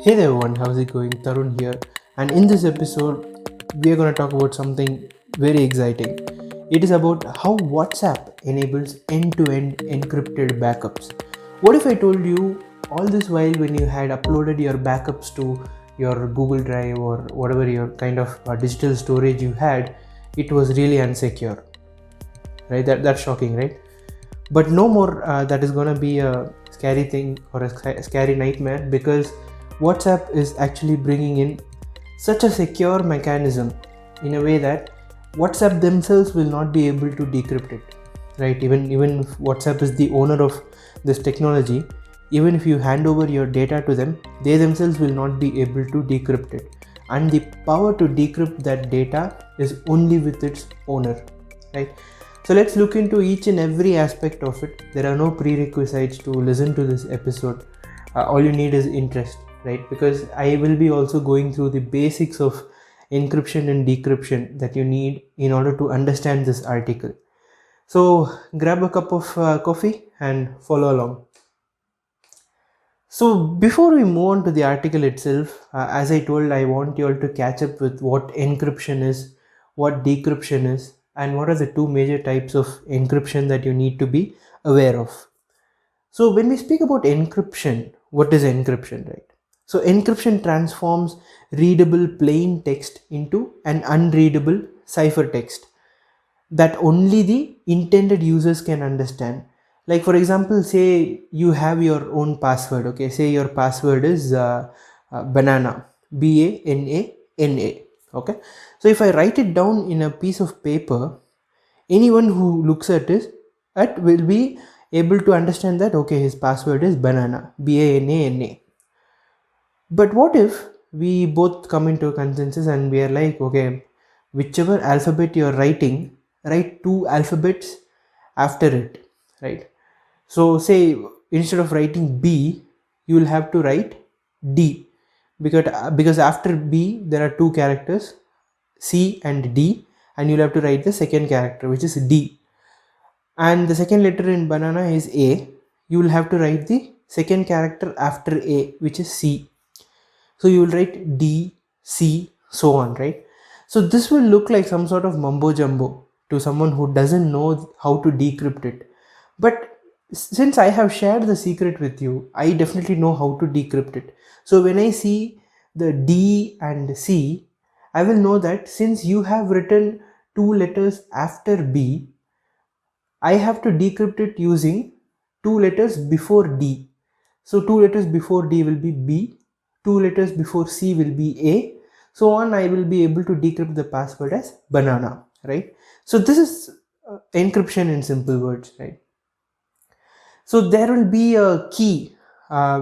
Hey there everyone, how's it going? Tarun here, and in this episode, we are going to talk about something very exciting. It is about how WhatsApp enables end to end encrypted backups. What if I told you all this while when you had uploaded your backups to your Google Drive or whatever your kind of digital storage you had, it was really unsecure, right? That's shocking, right? But no more, that is going to be a scary thing or a scary nightmare, because WhatsApp is actually bringing in such a secure mechanism in a way that WhatsApp themselves will not be able to decrypt it, right? Even if WhatsApp is the owner of this technology, even if you hand over your data to them, they themselves will not be able to decrypt it, and the power to decrypt that data is only with its owner, right? So let's look into each and every aspect of it. There are no prerequisites to listen to this episode. All you need is interest, right? Because I will be also going through the basics of encryption and decryption that you need in order to understand this article. So grab a cup of coffee and follow along. So before we move on to the article itself, as I told, I want you all to catch up with what encryption is, what decryption is, and what are the two major types of encryption that you need to be aware of. So when we speak about encryption, what is encryption, right? So encryption transforms readable plain text into an unreadable ciphertext that only the intended users can understand. Like for example, say you have your own password. Okay, say your password is banana, BANANA. Okay, so if I write it down in a piece of paper, anyone who looks at it will be able to understand that okay, his password is banana, BANANA. But what if we both come into a consensus and we are like, okay, whichever alphabet you're writing, write two alphabets after it, right? So say instead of writing B, you will have to write D, because after B there are two characters, C and D, and you'll have to write the second character, which is D. And the second letter in banana is A. You will have to write the second character after A, which is C. So you will write D, C, so on, right? So this will look like some sort of mumbo jumbo to someone who doesn't know how to decrypt it. But since I have shared the secret with you, I definitely know how to decrypt it. So when I see the D and C, I will know that since you have written two letters after B, I have to decrypt it using two letters before D. So two letters before D will be B, two letters before C will be A. So on, I will be able to decrypt the password as banana, right? So this is encryption in simple words, right? So there will be a key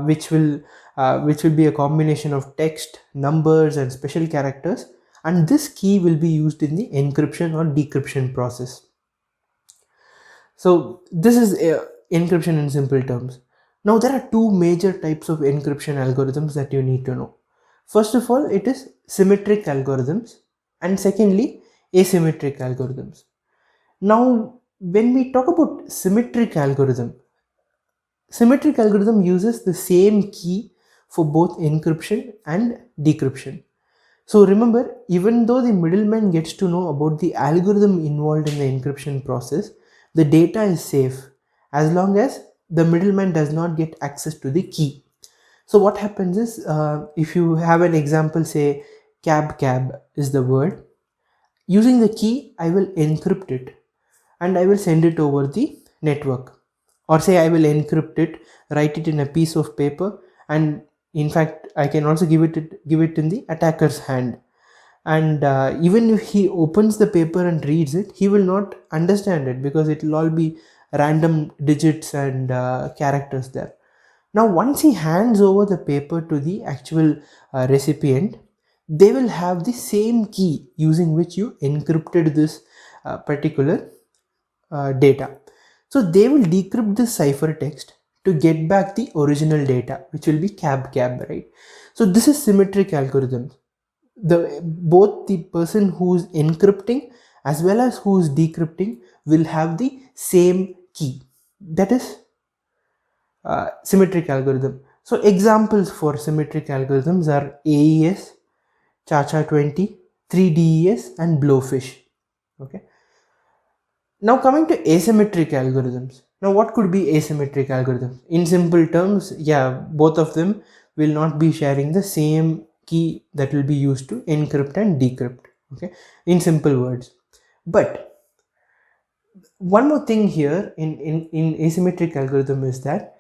which will be a combination of text, numbers, and special characters, and this key will be used in the encryption or decryption process. So this is encryption in simple terms. Now there are two major types of encryption algorithms that you need to know. First of all, it is symmetric algorithms, and secondly, asymmetric algorithms. Now, when we talk about symmetric algorithm uses the same key for both encryption and decryption. So remember, even though the middleman gets to know about the algorithm involved in the encryption process, the data is safe as long as the middleman does not get access to the key. So what happens is, if you have an example, say cab is the word, using the key I will encrypt it and I will send it over the network. Or say I will encrypt it, write it in a piece of paper, and in fact I can also give it in the attacker's hand. And even if he opens the paper and reads it, he will not understand it because it will all be random digits and characters there. Now once he hands over the paper to the actual recipient, they will have the same key using which you encrypted this particular data. So they will decrypt this ciphertext to get back the original data, which will be cab, right? So this is symmetric algorithm. Both the person who's encrypting as well as who's decrypting will have the same key. That is symmetric algorithm. So examples for symmetric algorithms are AES, ChaCha20, 3DES and Blowfish. Okay. Now coming to asymmetric algorithms. Now what could be asymmetric algorithms? In simple terms, yeah, both of them will not be sharing the same key that will be used to encrypt and decrypt. Okay, in simple words. But one more thing here in asymmetric algorithm is that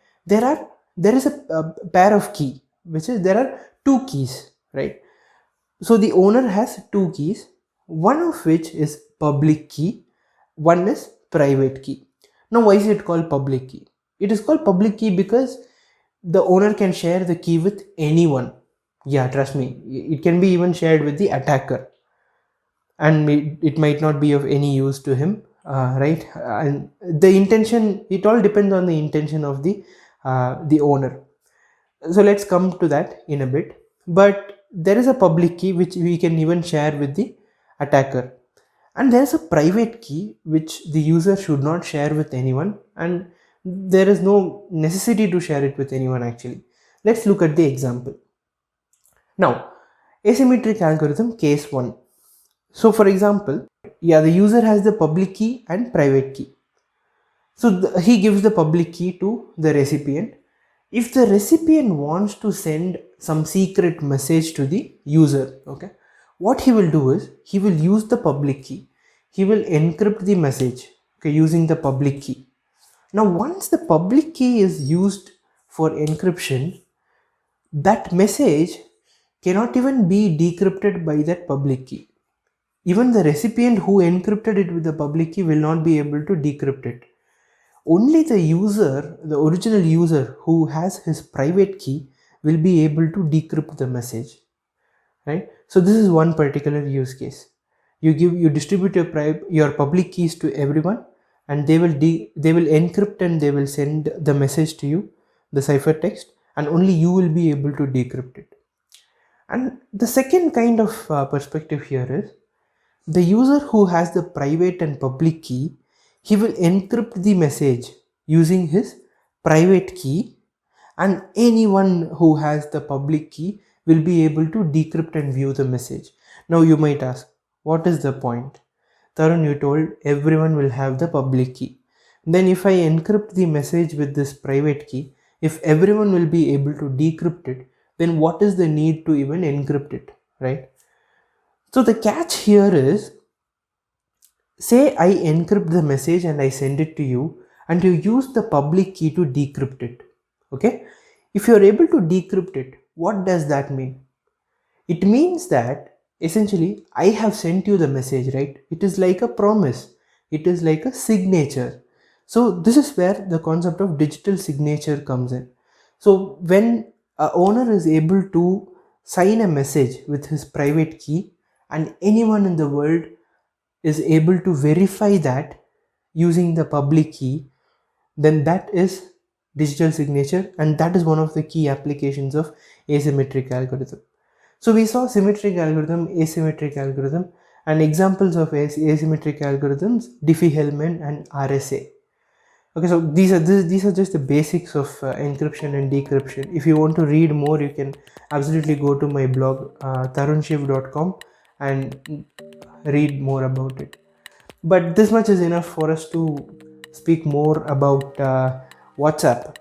there is a pair of key, which is there are two keys, right? So the owner has two keys, one of which is public key, one is private key. Now why is it called public key? It is called public key because the owner can share the key with anyone. Yeah, trust me, it can be even shared with the attacker, and it might not be of any use to him, right? And the intention, it all depends on the intention of the owner. So let's come to that in a bit. But there is a public key which we can even share with the attacker, and there is a private key which the user should not share with anyone, and there is no necessity to share it with anyone actually. Let's look at the example. Now, asymmetric algorithm case 1. So for example, yeah, the user has the public key and private key. So he gives the public key to the recipient. If the recipient wants to send some secret message to the user, okay, what he will do is he will use the public key. He will encrypt the message, okay, using the public key. Now once the public key is used for encryption, that message cannot even be decrypted by that public key. Even the recipient who encrypted it with the public key will not be able to decrypt it. Only the user, the original user who has his private key, will be able to decrypt the message, right? So this is one particular use case. You distribute your public keys to everyone, and they will encrypt and they will send the message to you, the ciphertext, and only you will be able to decrypt it. And the second kind of perspective here is the user who has the private and public key, he will encrypt the message using his private key, and anyone who has the public key will be able to decrypt and view the message. Now you might ask, what is the point? Tarun, you told everyone will have the public key. Then if I encrypt the message with this private key, if everyone will be able to decrypt it, then what is the need to even encrypt it, right? So the catch here is, say I encrypt the message and I send it to you, and you use the public key to decrypt it. Okay, if you are able to decrypt it, what does that mean? It means that essentially I have sent you the message, right? It is like a promise, it is like a signature. So this is where the concept of digital signature comes in. So when a owner is able to sign a message with his private key, and anyone in the world is able to verify that using the public key, then that is digital signature, and that is one of the key applications of asymmetric algorithm. So we saw symmetric algorithm, asymmetric algorithm, and examples of asymmetric algorithms, Diffie-Hellman and RSA. Okay, so these are just the basics of encryption and decryption. If you want to read more, you can absolutely go to my blog tarunshiv.com and read more about it. But this much is enough for us to speak more about WhatsApp.